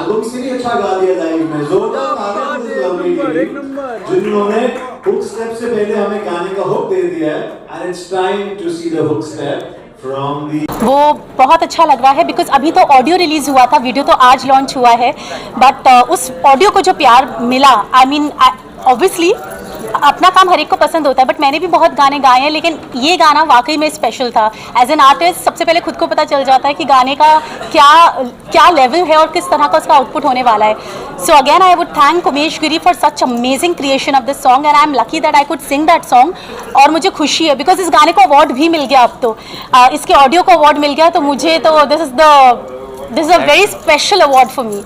Album से भी अच्छा गा दिया लाइव में, जोरदार तालियां इस लवली के लिए जिन्होंने हुक स्टेप से पहले हमें गाने का हुक दे दिया है। And it's time to see the hook step from the. वो बहुत अच्छा लग रहा है बिकॉज अभी तो ऑडियो रिलीज़ हुआ था, वीडियो तो आज लॉन्च हुआ है, बट उस ऑडियो को जो प्यार मिला, आई मीन ऑब्वियसली अपना काम हर एक को पसंद होता है, बट मैंने भी बहुत गाने गाए हैं, लेकिन ये गाना वाकई में स्पेशल था। एज एन आर्टिस्ट सबसे पहले खुद को पता चल जाता है कि गाने का क्या लेवल है और किस तरह का उसका आउटपुट होने वाला है। So again I would thank Umesh Giri for such amazing creation of this song and I am lucky that I could sing that song. और मुझे खुशी है बिकॉज इस गाने को अवार्ड भी मिल गया, अब तो इसके ऑडियो को अवार्ड मिल गया, तो मुझे तो this is a very special award for me.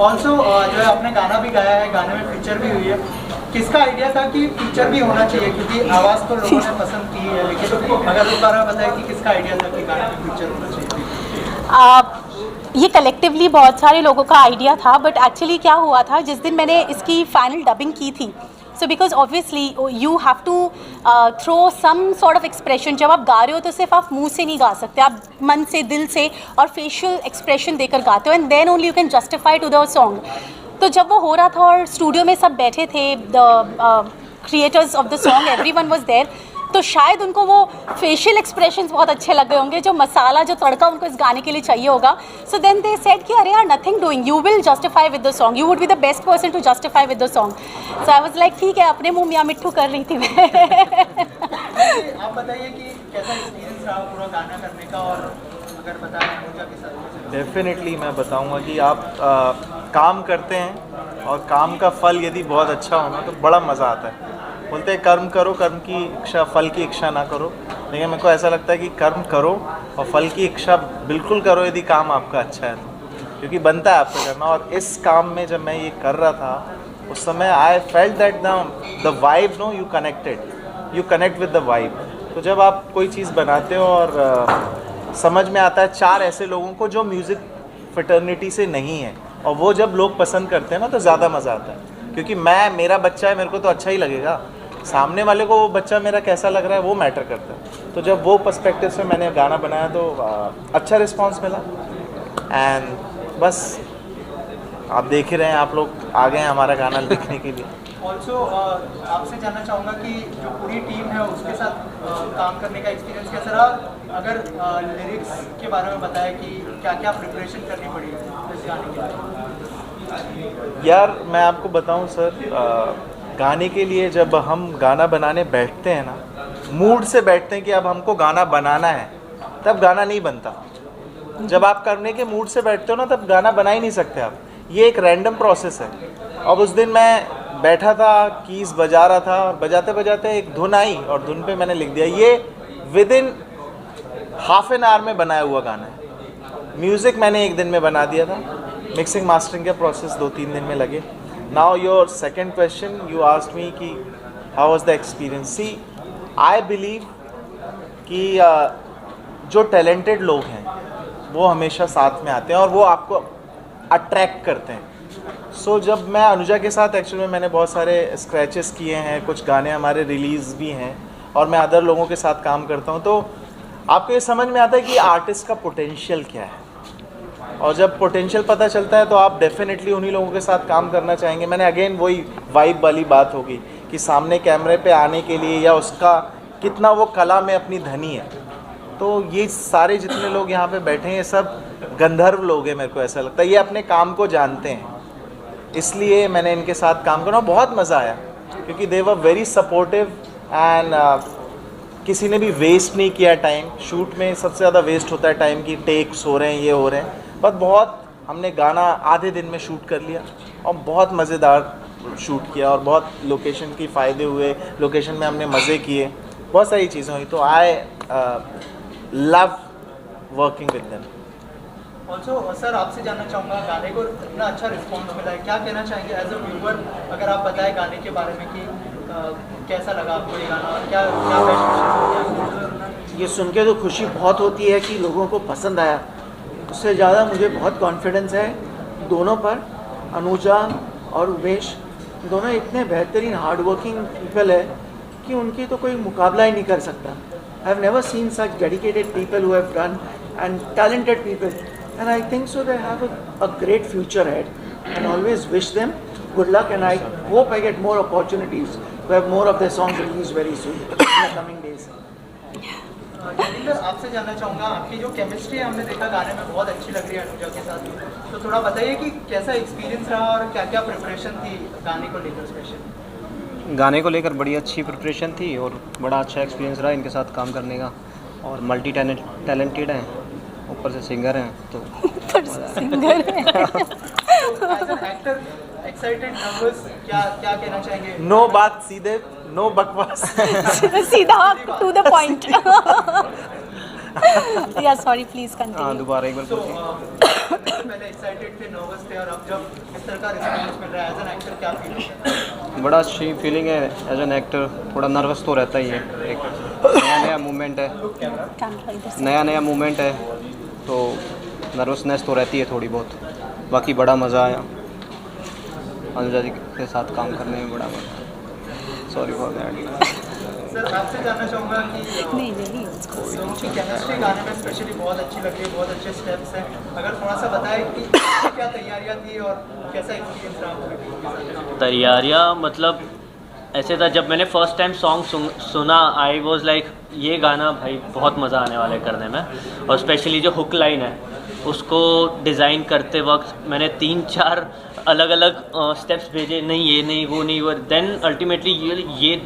Also जो है आपने गाना भी गाया है, गाने में पिक्चर भी हुई है, किसका आइडिया था कि पिक्चर भी होना चाहिए, क्योंकि आवाज़ तो लोगों ने पसंद की है, लेकिन अगर उस बारे में बताया कि किसका आइडिया था कि गाने में पिक्चर होना चाहिए? ये कलेक्टिवली बहुत सारे लोगों का आइडिया था, बट एक्चुअली क्या हुआ था, जिस दिन मैंने इसकी फाइनल डबिंग की थी, so because obviously you have to throw some sort of expression. जब आप गा रहे हो तो सिर्फ आप मुंह से नहीं गा सकते, आप मन से, दिल से और फेशियल एक्सप्रेशन देकर गाते हो, and then only you can justify to the song. तो जब वो हो रहा था और स्टूडियो में सब बैठे थे, the creators of the song, everyone was there, तो शायद उनको वो फेशियल एक्सप्रेशंस बहुत अच्छे लग गए होंगे, जो मसाला, जो तड़का उनको इस गाने के लिए चाहिए होगा। सो देन दे सेड कि अरे यार, nothing doing, you will justify with the song, you would be the best person to justify with the song. So I was like ठीक है, अपने मुंह मियां मिट्ठू कर रही थी मैं। आप बताइए कि कैसा एक्सपीरियंस रहा पूरा गाना करने का, और अगर बताएं अनुजा के साथ। डेफिनेटली मैं बताऊंगा कि आप काम करते हैं और काम का फल यदि बहुत अच्छा हो ना तो बड़ा मज़ा आता है। बोलते हैं कर्म करो, कर्म की इच्छा, फल की इच्छा ना करो, लेकिन मेरे को ऐसा लगता है कि कर्म करो और फल की इच्छा बिल्कुल करो यदि काम आपका अच्छा है तो, क्योंकि बनता है आपको करना। और इस काम में जब मैं ये कर रहा था उस समय I felt that the vibe, no, you connect with the vibe. तो जब आप कोई चीज़ बनाते हो और समझ में आता है चार ऐसे लोगों को जो म्यूज़िक फ्रेटर्निटी से नहीं है, और वो जब लोग पसंद करते हैं ना तो ज़्यादा मज़ा आता है। क्योंकि मेरा बच्चा है, मेरे को तो अच्छा ही लगेगा, सामने वाले को वो बच्चा मेरा कैसा लग रहा है वो मैटर करता है। तो जब वो पर्सपेक्टिव से मैंने गाना बनाया तो अच्छा रिस्पांस मिला, एंड बस आप देख ही रहे हैं, आप लोग आ गए हैं हमारा गाना लिखने के लिए। ऑल्सो आपसे जानना चाहूँगा कि जो पूरी टीम है उसके साथ काम करने का एक्सपीरियंस कैसा रहा, अगर लिरिक्स के बारे में बताया कि क्या क्या प्रिपरेशन करनी पड़ी इस गाने के लिए। यार मैं आपको बताऊं सर, गाने के लिए जब हम गाना बनाने बैठते हैं ना, मूड से बैठते हैं कि अब हमको गाना बनाना है, तब गाना नहीं बनता। जब आप करने के मूड से बैठते हो ना तब गाना बना ही नहीं सकते आप, ये एक रैंडम प्रोसेस है। अब उस दिन मैं बैठा था, कीज बजा रहा था, और बजाते बजाते एक धुन आई और धुन पे मैंने लिख दिया। ये with in half an hour में बनाया हुआ गाना है। म्यूज़िक मैंने एक दिन में बना दिया था, मिक्सिंग मास्टरिंग के प्रोसेस 2-3 दिन में लगे। Now your second question, you asked me कि how was the experience. See, I believe कि जो टैलेंटेड लोग हैं वो हमेशा साथ में आते हैं और वो आपको अट्रैक्ट करते हैं। सो जब मैं अनुजा के साथ एक्चुअली मैंने बहुत सारे स्क्रैचेस किए हैं, कुछ गाने हमारे रिलीज़ भी हैं, और मैं अदर लोगों के साथ काम करता हूँ, तो आपको ये समझ में आता है कि आर्टिस्ट का पोटेंशियल क्या है। और जब पोटेंशियल पता चलता है तो आप डेफिनेटली उन्हीं लोगों के साथ काम करना चाहेंगे। मैंने अगेन वही वाइब वाली बात होगी कि सामने कैमरे पे आने के लिए या उसका कितना वो कला में अपनी धनी है। तो ये सारे जितने लोग यहाँ पे बैठे हैं ये सब गंधर्व लोग हैं, मेरे को ऐसा लगता है। ये अपने काम को जानते हैं, इसलिए मैंने इनके साथ काम करना बहुत मज़ा आया, क्योंकि दे वर वेरी सपोर्टिव एंड किसी ने भी वेस्ट नहीं किया टाइम। शूट में सबसे ज़्यादा वेस्ट होता है टाइम की, टेक्स हो रहे हैं, ये हो रहे हैं, बट बहुत हमने गाना आधे दिन में शूट कर लिया और बहुत मज़ेदार शूट किया और बहुत लोकेशन की फ़ायदे हुए, लोकेशन में हमने मज़े किए, बहुत सारी चीज़ें हुई। तो I love working with them. Also sir आपसे जानना चाहूँगा, गाने को इतना अच्छा रिस्पॉन्स मिला है, क्या कहना चाहेंगे एज अ व्यूअर, अगर आप बताएं गाने के बारे में कि कैसा लगा आपको ये गाना और क्या क्या बेस्ट विशेष। ये सुन के तो खुशी बहुत होती है कि लोगों को पसंद आया। उससे ज़्यादा मुझे बहुत कॉन्फिडेंस है दोनों पर। अनुजा और उमेश दोनों इतने बेहतरीन हार्ड वर्किंग पीपल है कि उनकी तो कोई मुकाबला ही नहीं कर सकता। I have never seen such dedicated people who have done and talented people and I think so they have a great future ahead, and always wish them good luck, and I hope I get more opportunities to have more of their songs released very soon in the coming days. Jitendra, आपसे जानना चाहूँगा, आपकी जो chemistry हमने देखा गाने में बहुत अच्छी लग रही है अनुजा के साथ, तो थोड़ा बताइए कि कैसा एक्सपीरियंस रहा और क्या क्या प्रिपरेशन थी गाने को लेकर स्पेशल? गाने को लेकर बड़ी अच्छी प्रिपरेशन थी और बड़ा अच्छा एक्सपीरियंस रहा इनके साथ काम करने का, और मल्टी टैलेंटेड हैं, ऊपर से सिंगर हैं, तो सिंगर है। As an actor excited, nervous, क्या क्या कहना चाहेंगे? नो बात सीधे, नो बकवास। सीधा टू द पॉइंट। या सॉरी, प्लीज हाँ कंटिन्यू। दोबारा एक बार तो बोलिए। पहले एक्साइटेड थे, नर्वस थे, और अब जब इस तरह का रिस्पॉन्स मिल रहा है एज एन एक्टर, क्या फील होता है? बड़ा अच्छी फीलिंग है। एज एन एक्टर थोड़ा नर्वस तो रहता ही है, एक नया मूवमेंट है, नया मूवमेंट है, तो नर्वसनेस तो रहती है थोड़ी बहुत। बाकी बड़ा मज़ा आया, अनुजा जी के साथ काम करने में बड़ा मज़ा। Sorry for that. सर, आपसे जानना चाहूँगा कि दोनों की केमिस्ट्री गाने में स्पेशली बहुत अच्छी लग रही है, बहुत अच्छे स्टेप्स हैं। अगर थोड़ा सा बताएं कि क्या तैयारियाँ थी और कैसा एक्सपीरियंस रहा पूरी टीम के साथ? तैयारियाँ मतलब ऐसे था, जब मैंने फर्स्ट टाइम सॉन्ग सुना, आई वॉज लाइक ये गाना भाई बहुत मज़ा आने वाला है करने में। और स्पेशली जो हुक लाइन है उसको डिज़ाइन करते वक्त मैंने 3-4 अलग अलग स्टेप्स भेजे, नहीं ये नहीं वो नहीं वो, देन अल्टीमेटली ये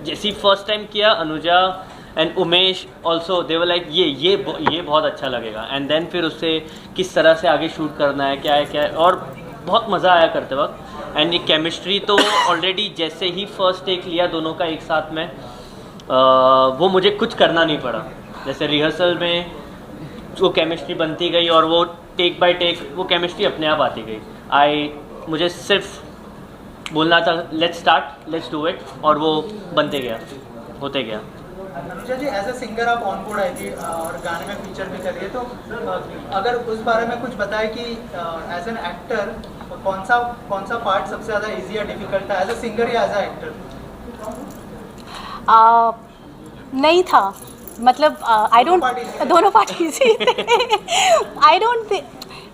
जैसी फर्स्ट टाइम किया, Anuja and Umesh also they were like ये बहुत अच्छा लगेगा। एंड देन फिर उससे किस तरह से आगे शूट करना है, क्या है, और बहुत मज़ा आया करते वक्त। एंड ये केमिस्ट्री तो ऑलरेडी जैसे ही फर्स्ट टेक लिया दोनों का एक साथ में, वो मुझे कुछ करना नहीं पड़ा। जैसे रिहर्सल में वो केमिस्ट्री बनती गई और वो टेक बाय टेक वो केमिस्ट्री अपने आप आती गई। मुझे सिर्फ बोलना था let's start, let's do it, और वो बनते गया, होते गया। अनुजा जी, एज ए सिंगर आप ऑन बोर्ड आई थी और गाने में फीचर भी कर रही है, तो अगर उस बारे में कुछ बताए कि एज एन एक्टर कौन सा पार्ट सबसे ज़्यादा इजी या डिफिकल्ट था, एज ए सिंगर या एज ए एक्टर? नहीं था, मतलब आई डोंट, दोनों पार्ट इजी थे। आई डोंट,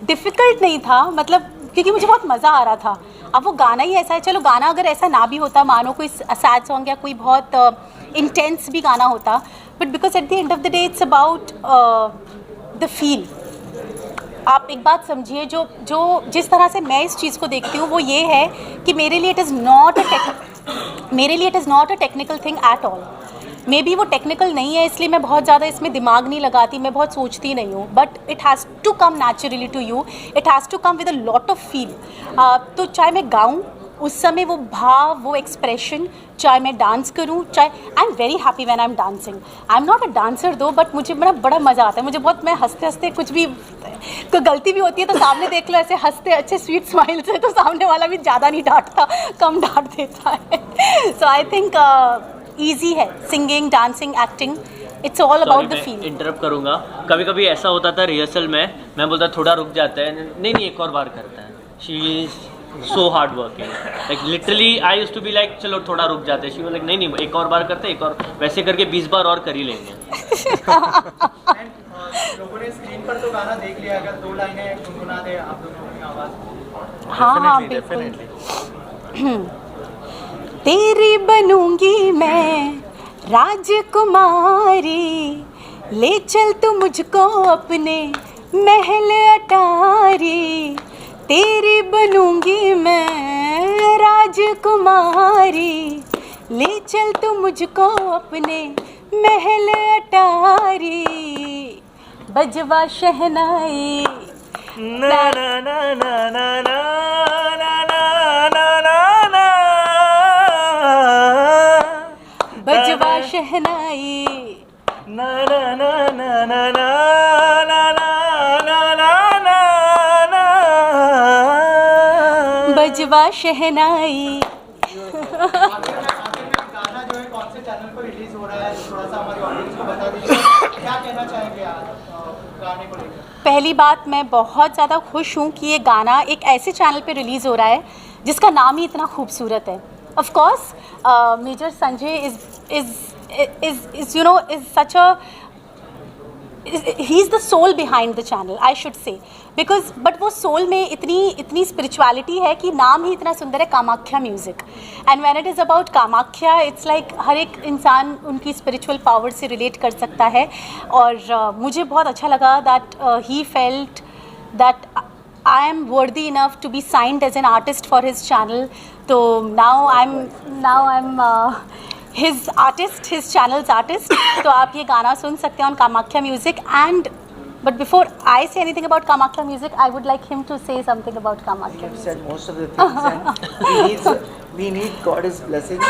डिफ़िकल्ट नहीं था, मतलब क्योंकि मुझे बहुत मज़ा आ रहा था। अब वो गाना ही ऐसा है, चलो गाना अगर ऐसा ना भी होता, मानो कोई सैड सॉन्ग या कोई बहुत इंटेंस भी गाना होता, but because at the end of the day it's about the feel. आप एक बात समझिए, जो जिस तरह से मैं इस चीज़ को देखती हूँ वो ये है कि मेरे लिए it is not a technical thing at all. May be वो टेक्निकल नहीं है, इसलिए मैं बहुत ज़्यादा इसमें दिमाग नहीं लगाती, मैं बहुत सोचती नहीं हूँ, but it has to come naturally to you, it has to come with a lot of feel. तो चाहे मैं गाऊँ, उस समय वो भाव, वो एक्सप्रेशन, चाहे मैं डांस करूँ, चाहे I am very happy when I am dancing. I am not a dancer दो, बट मुझे बड़ा मज़ा आता है। मुझे बहुत, मैं हंसते हंसते कुछ भी, कोई गलती भी होती है तो सामने देख लो ऐसे हंसते अच्छे स्वीट स्माइल से, तो सामने वाला भी ज़्यादा नहीं डांटता, कम डांट देता है। सो आई थिंक ईजी है singing, dancing, acting, it's all about the feel. Interrupt करूँगा, कभी कभी ऐसा होता था रिहर्सल में, मैं बोलता थोड़ा रुक जाता है, नहीं एक और बार करता है। She is so hard working, like literally I used to be like चलो थोड़ा रुक जाते, शी वाज लाइक नहीं एक और बार करते, एक और, वैसे करके 20 बार और कर ही लेंगे। लोगों ने स्क्रीन पर तो गाना देख लिया, अगर 2 लाइनें गुनगुना दे आप दोनों की आवाज़। हाँ, बिल्कुल। तेरी बनूंगी मैं राजकुमारी, ले चल तू मुझको अपने महल अटारी। तेरी बनूंगी मैं राजकुमारी, ले चल तू मुझको अपने महल अटारी। बजवा शहनाई, ना ना ना ना ना ना ना ना ना ना, बजवा शहनाई, ना ना ना ना ना ना ना ना ना ना, बजवा शहनाई। गाना जो है कौन से चैनल पर रिलीज हो रहा है, थोड़ा सा हमारी ऑडियंस को बता दीजिए, क्या कहना चाहेंगे गाने को लेकर? पहली बात, मैं बहुत ज़्यादा खुश हूँ कि ये गाना एक ऐसे चैनल पे रिलीज़ हो रहा है जिसका नाम ही इतना खूबसूरत है। Of course major Sanjay is such a he is the soul behind the channel, I should say, because but वो सोल में इतनी स्पिरिचुअलिटी है कि नाम ही इतना सुंदर है, Kamakhya music. And when it is about Kamakhya, it's like हर एक इंसान उनकी स्पिरिचुअल पावर से रिलेट कर सकता है. और मुझे बहुत अच्छा लगा that he felt that I am worthy enough to be signed as an artist for his channel. So now I'm his artist, his channel's artist. तो आप ये गाना सुन सकते हैं on Kamakya Music. And but before I say anything about Kamakya Music, I would like him to say something about Kamakya. You've said most of the things, and we need Goddess blessings,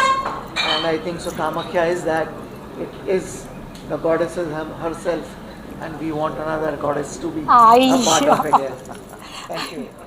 and I think so. Kamakya is that. It is the goddess herself, and we want another goddess to be a part of it. Yeah. Thank you.